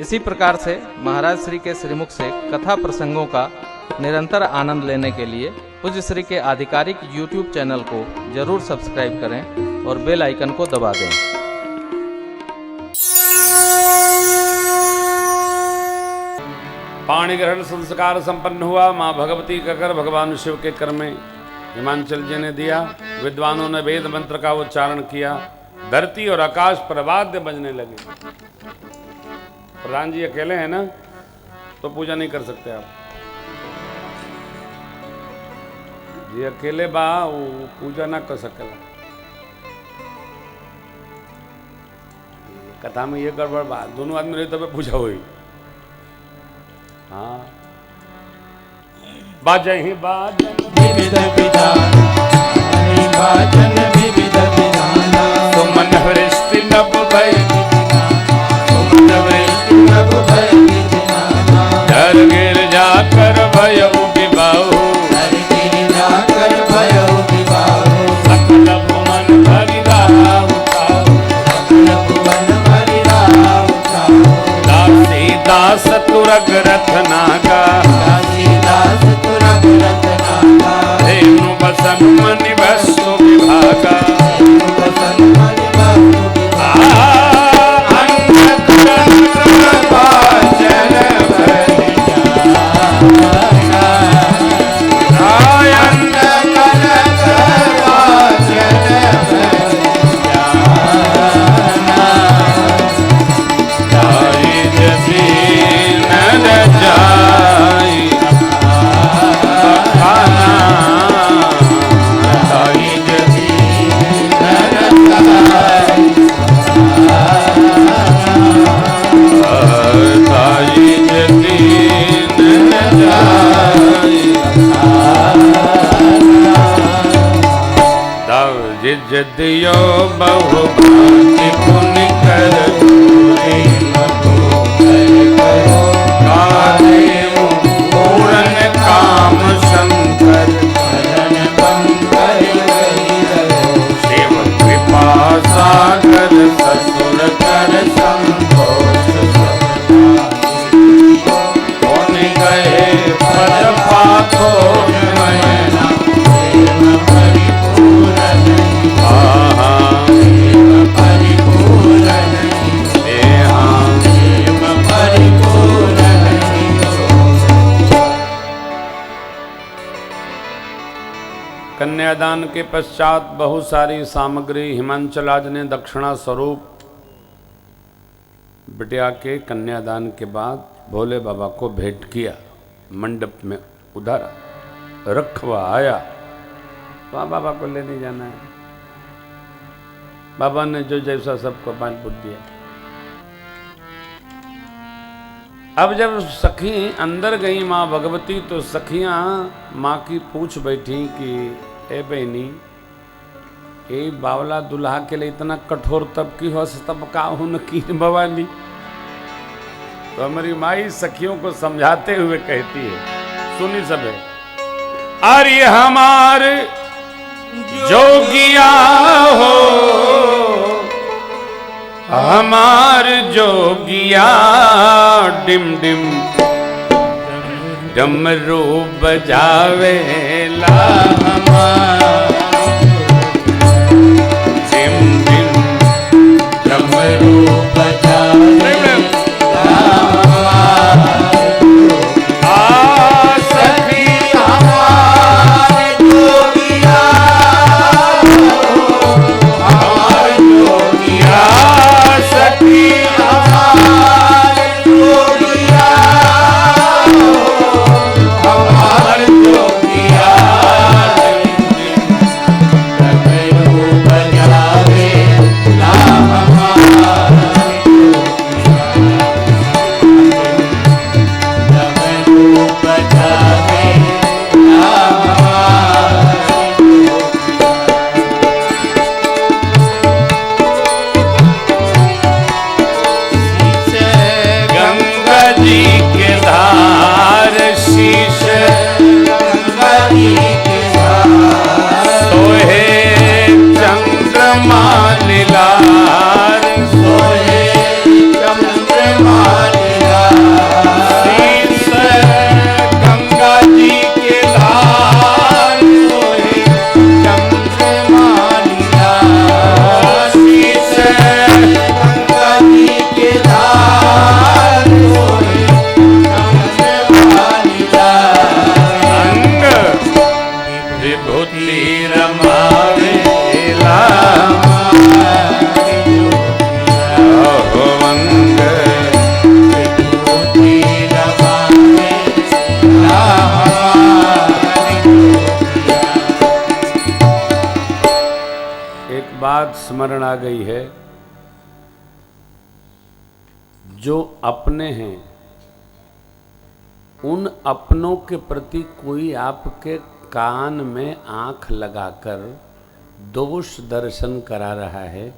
इसी प्रकार से महाराज श्री के श्रीमुख से कथा प्रसंगों का निरंतर आनंद लेने के लिए पूज्य श्री के आधिकारिक YouTube चैनल को जरूर सब्सक्राइब करें और बेल आइकन को दबा दें। पाणी ग्रहण संस्कार संपन्न हुआ। माँ भगवती का कर भगवान शिव के कर में हिमांचल जी ने दिया। विद्वानों ने वेद मंत्र का उच्चारण किया। धरती और आकाश पर वाद्य बजने लगे। प्रधान जी अकेले हैं ना, तो पूजा नहीं कर सकते आप। ये अकेले बा वो पूजा ना कर सकेला। कथा में ये गड़बड़ बा, दोनों आदमी रहे तब पूजा हुई। हाँ बाजहि बाजन विविध विधान, बाजन विविध विधान। सुमन वृष्टि नभ भय, सुमन वृष्टि नभ भय विधिनाना। धर गिर जाकर भय विबाहु, धर गिर जाकर भय विबाहु। सकल भुवन भरि राहु, सकल भुवन भरि राहु। दासी दास तुरग रत्नागा, दासी दास तुरग रत्नागा। धेनु बसन मनि वस्तु विभागा। धेनु बसन मनि वस्तु विभागा। दियो बहु भांति पुण्य कर दूरी मतो करो कादेव पूर्ण काम शंकर शरण पंकर शिव कृपा सागर ससुर कर संतोष कौन गए पद पाथो मैना कन्यादान के पश्चात बहुत सारी सामग्री हिमांचलाज ने दक्षिणा स्वरूप बिटिया के कन्यादान के बाद भोले बाबा को भेंट किया। मंडप में उधर रखवा आया, वहाँ बाबा को लेने जाना है। बाबा ने जो जैसा सबको बांट बुट दिया। अब जब सखी अंदर गई माँ भगवती, तो सखियां माँ की पूछ बैठी कि ए बहनी, ए बावला दुल्हा के लिए इतना कठोर तब की हो, तब का हुन की भवानी। तो हमारी माई सखियों को समझाते हुए कहती है, सुनी सब है। अरे हमार जोगिया हो, हमार जोगिया डिम डिम डमरू बजावेला। डिम डिम डमरू बजावेला। सखी हमारे जोगिया, हमारे जोगिया। सखी हमारे जोगिया, हमारे जोगिया। डमरू बजावेला हमारे स्मरण आ गई है, जो अपने हैं उन अपनों के प्रति कोई आपके कान में आंख लगाकर दोष दर्शन करा रहा है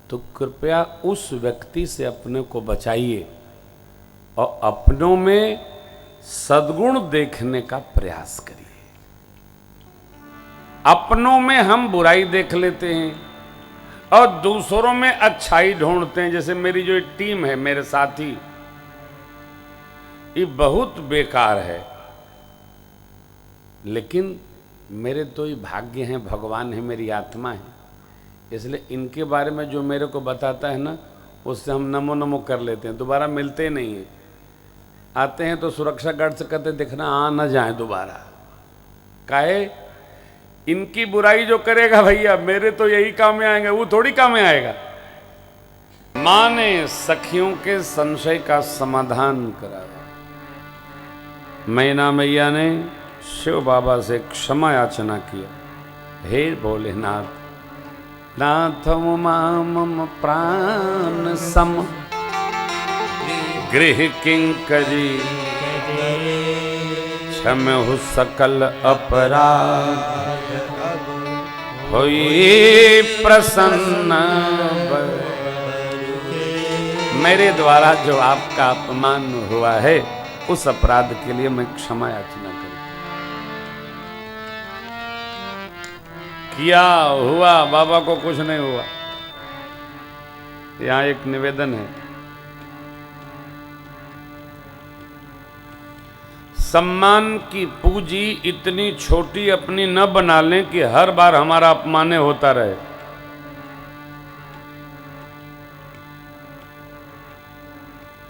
तो कृपया उस व्यक्ति से अपने को बचाइए और अपनों में सद्गुण देखने का प्रयास करिए। अपनों में हम बुराई देख लेते हैं और दूसरों में अच्छाई ढूंढते हैं। जैसे मेरी जो टीम है, मेरे साथी, ये बहुत बेकार है, लेकिन मेरे तो ये भाग्य हैं, भगवान है, मेरी आत्मा है, इसलिए इनके बारे में जो मेरे को बताता है ना, उससे हम नमो नमो कर लेते हैं, दोबारा मिलते नहीं हैं। आते हैं तो सुरक्षा गार्ड से कहते देखना आ ना जाए दोबारा। काहे? इनकी बुराई जो करेगा भैया, मेरे तो यही काम में आएंगे, वो थोड़ी काम में आएगा। मां ने सखियों के संशय का समाधान कराया। मैना मैया ने शिव बाबा से क्षमा याचना किया, हे भोलेनाथ, नाथ मम प्राण सम गृह किंकरी क्षमहु सकल अपराध, होई प्रसन्न। मेरे द्वारा जो आपका अपमान हुआ है, उस अपराध के लिए मैं क्षमा याचना करूं। किया हुआ, बाबा को कुछ नहीं हुआ। यहां एक निवेदन है, सम्मान की पूंजी इतनी छोटी अपनी न बना लें कि हर बार हमारा अपमान होता रहे।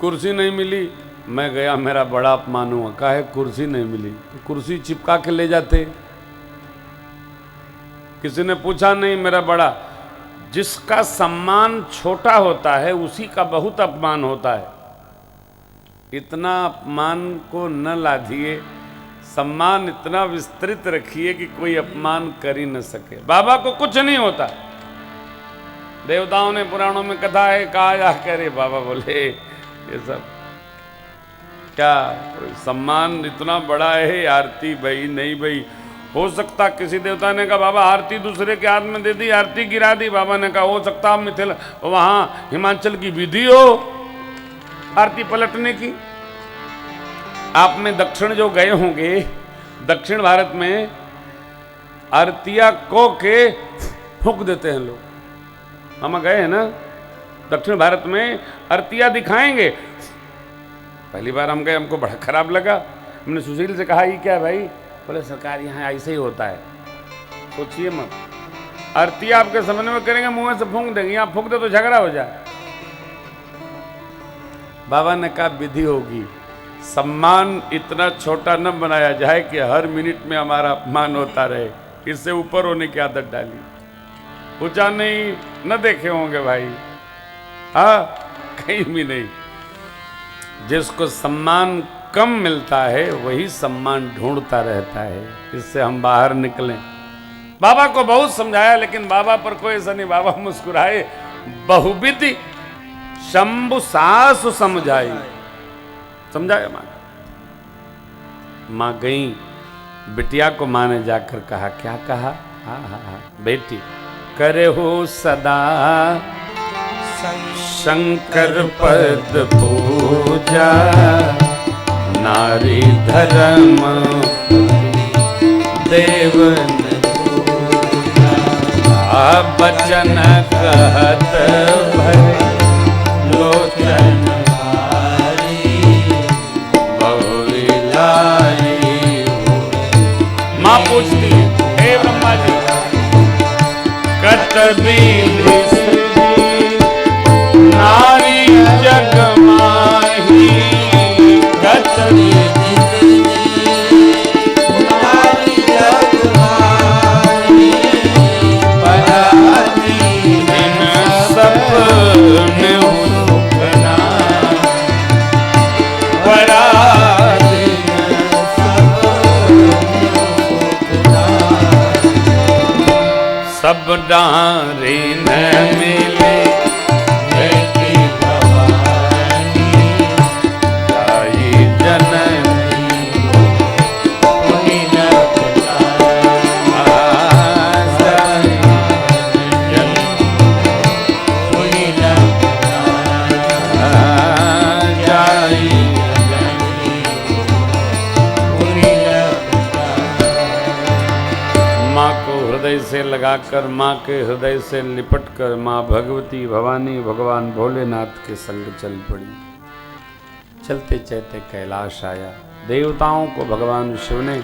कुर्सी नहीं मिली, मैं गया, मेरा बड़ा अपमान हुआ। काहे? कुर्सी नहीं मिली, तो कुर्सी चिपका के ले जाते। किसी ने पूछा नहीं, मेरा बड़ा। जिसका सम्मान छोटा होता है उसी का बहुत अपमान होता है। इतना अपमान को न लादिए, सम्मान इतना विस्तृत रखिए कि कोई अपमान कर ही न सके। बाबा को कुछ नहीं होता। देवताओं ने पुराणों में कथा है, कहा जा करे, बाबा बोले ये सब क्या सम्मान इतना बड़ा है, आरती भाई नहीं भाई। हो सकता किसी देवता ने कहा बाबा आरती दूसरे के हाथ में दे दी, आरती गिरा दी। बाबा ने कहा हो सकता मिथिला वहाँ हिमाचल की विधि हो आरती पलटने की। आप में दक्षिण जो गए होंगे, दक्षिण भारत में आरतिया को के फूंक देते हैं लोग। हम गए हैं ना दक्षिण भारत में, आरतिया दिखाएंगे। पहली बार हम गए, हमको बड़ा खराब लगा। हमने सुशील से कहा ये क्या है भाई? बोले सरकार यहाँ ऐसे ही होता है, सोचिए मत। आरतिया आपके सामने में करेंगे, मुंह से फूंक देंगे, यहाँ फूंक दे तो झगड़ा हो जाए। बाबा ने कहा विधि होगी, सम्मान इतना छोटा न बनाया जाए कि हर मिनट में हमारा अपमान होता रहे। इससे ऊपर होने की आदत डाली। ऊंचा नहीं न देखे होंगे भाई, हाँ कहीं भी नहीं। जिसको सम्मान कम मिलता है वही सम्मान ढूंढता रहता है। इससे हम बाहर निकलें। बाबा को बहुत समझाया, लेकिन बाबा पर कोई ऐसा नहीं। बाबा मुस्कुराए, बहुविधि शंभु सासु समझाई। समझाया माँ। माँ गई, बिटिया को माँ ने जाकर कहा, क्या कहा? हाँ हाँ हाँ बेटी, करे हो सदा शंकर पद पूजा, नारी धर्म देवन बचन कहत भय लोचन माँ पूछती, हे ब्रह्मा जी, कतबी नारी जग माही, कतबी नारी जग माही, पराधीन सपने सुखना, पराधीन सब डारी न मिले बेटी भवानी जाई जननी पुनि न जाई पुनि न जाई पुनि न माँ को हृदय से लगाकर, माँ के हृदय से लिपट कर माँ भगवती भवानी भगवान भोलेनाथ के संग चल पड़ी। चलते चलते कैलाश आया। देवताओं को भगवान शिव ने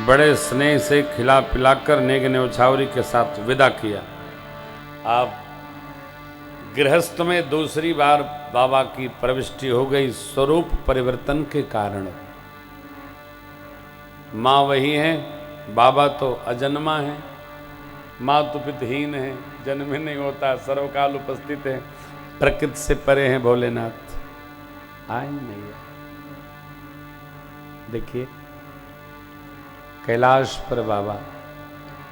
बड़े स्नेह से खिला पिलाकर नेग न्यौछावरी के साथ विदा किया। आप गृहस्थ में दूसरी बार बाबा की प्रविष्टि हो गई स्वरूप परिवर्तन के कारण। माँ वही है, बाबा तो अजन्मा है, मातुपितहीन है, जन्म ही नहीं होता, सर्वकाल उपस्थित है, प्रकृति से परे हैं भोलेनाथ। आए नहीं है। देखिए कैलाश पर बाबा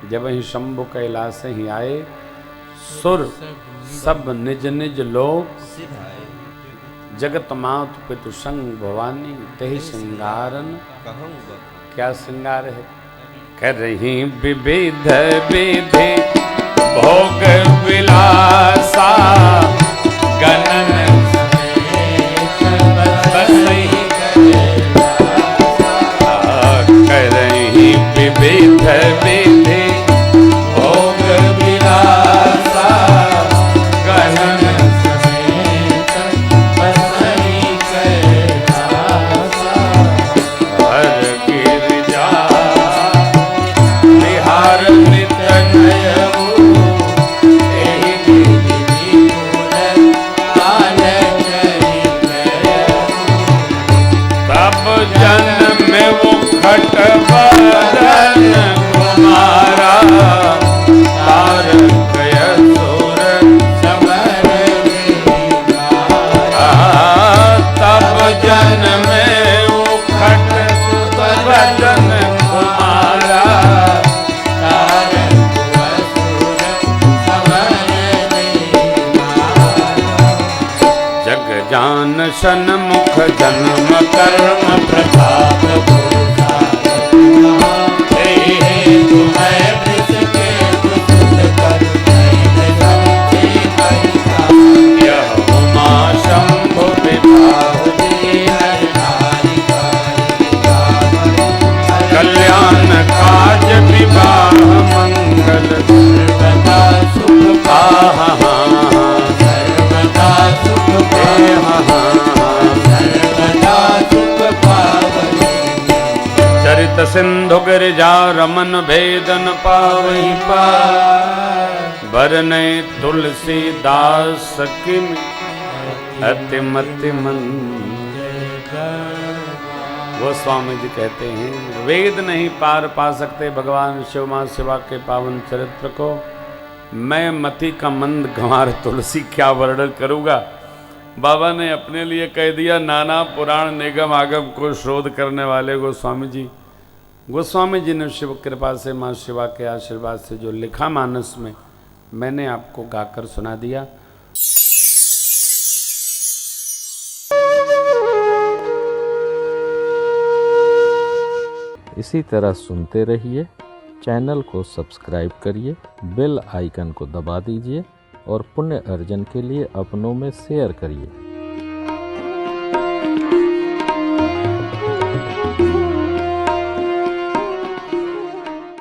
जब ही शंभु कैलाश से ही आए, सुर सब निज निज लोक जगत मात पितु संग भवानी तेहि श्रृंगारन। क्या श्रृंगार है? कर रही विविध विधि भोग विलासा गणन बसई कर रही विविध विधि भोग विलासा गणन समेत बसई कैलासा हर गिरिजा निहार नित नयऊ एहि विधि मूल काल चरि गयऊ तब जन्म में वो खटवरन कुमारा तारक असुर समर विहारा तब जन्म में वो खटवरन कुमारा तारक असुर समर विहारा जग जान सन्मुख जन्म कर्म प्रताप तुम्हें वृष के दुष्ट कर यह उमा शंभु विवाह कल्याण काज विवाह मंगल सर्वदा सुख आहा सर्वदा सुख सर्वदा सुख पावनी चरित सिंधु गिरिजा रमन भेदन पावहि बरने तुलसीदास किम अति मति मन। वो स्वामी जी कहते हैं वेद नहीं पार पा सकते भगवान शिव मां शिवा के पावन चरित्र को। मैं मति का मंद गंवार तुलसी क्या वर्णन करूंगा। बाबा ने अपने लिए कह दिया, नाना पुराण निगम आगम को शोध करने वाले गोस्वामी जी। गोस्वामी जी ने शिव कृपा से माँ शिवा के आशीर्वाद से जो लिखा मानस में, मैंने आपको गाकर सुना दिया। इसी तरह सुनते रहिए। चैनल को सब्सक्राइब करिए, बेल आइकन को दबा दीजिए और पुण्य अर्जन के लिए अपनों में शेयर करिए।